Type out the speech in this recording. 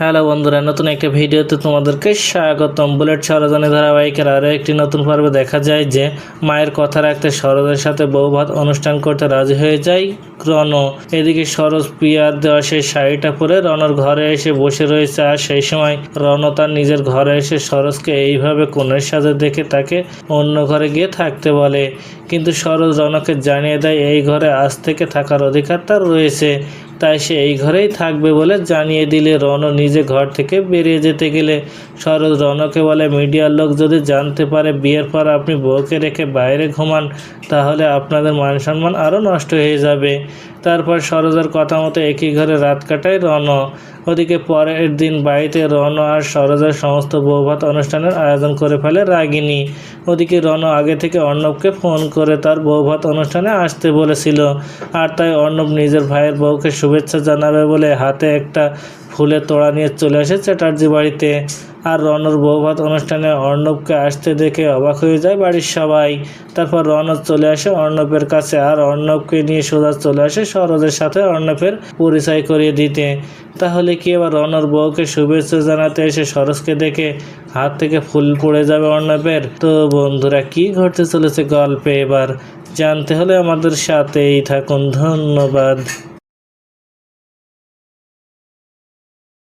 Hello বন্ধুরা, নতুন একটা ভিডিওতে তোমাদেরকে স্বাগতম। বুলেট সরোজনী ধারাবাহিকের আরও একটি নতুন পর্বে দেখা যায় যে মায়ের কথা রাখতে সরোজের সাথে বৌভাত অনুষ্ঠান করতে রাজি হয়ে যায় রণ। এদিকে সরোজ প্রিয়ার দেওয়া সেই শাড়িটা পরে রণর ঘরে এসে বসে রয়েছে। আর সেই সময় রণ তার নিজের ঘরে এসে সরোজকে এইভাবে কনের সাজে দেখে তাকে অন্য ঘরে গিয়ে থাকতে বলে। কিন্তু সরোজ রণকে জানিয়ে দেয় এই ঘরে আজ থেকে থাকার অধিকার তার রয়েছে, তাই সে এই ঘরেই থাকবে বলে জানিয়ে দিলে রণ নিজে ঘর থেকে বেরিয়ে যেতে গেলে সরোজ রণকে বলে, মিডিয়ার লোক যদি জানতে পারে বিয়ের পর আপনি বউকে রেখে বাইরে ঘুমান তাহলে আপনাদের মান সম্মান আরও নষ্ট হয়ে যাবে। তারপর সরোজের কথা মতো একই ঘরে রাত কাটায় রণ। ওদিকে পরের দিন বাড়িতে রণ আর সরোজের সমস্ত বৌভাত অনুষ্ঠানের আয়োজন করে ফেলে রাগিনী। ওদিকে রণ আগে থেকে অর্ণবকে ফোন করে তার বৌভাত অনুষ্ঠানে আসতে বলেছিল, আর তাই অর্ণব নিজের ভাইয়ের বউকে শুভেচ্ছা জানাবে বলে হাতে একটা ফুলের তোড়া নিয়ে চলে আসে চ্যাটার্জি বাড়িতে। আর রণর বৌভাত অনুষ্ঠানে অর্ণবকে আসতে দেখে অবাক হয়ে যায় বাড়ির সবাই। তারপর রণ চলে আসে অর্ণবের কাছে, আর অর্ণবকে নিয়ে সোজা চলে আসে সরোজের সাথে অর্ণবের পরিচয় করিয়ে দিতে। তাহলে কি এবার রণর বউকে শুভেচ্ছা জানাতে এসে সরোজকে দেখে হাত থেকে ফুল পড়ে যাবে অর্ণবের? তো বন্ধুরা, কি ঘটতে চলেছে গল্পে এবার জানতে হলে আমাদের সাথেই থাকুন। ধন্যবাদ।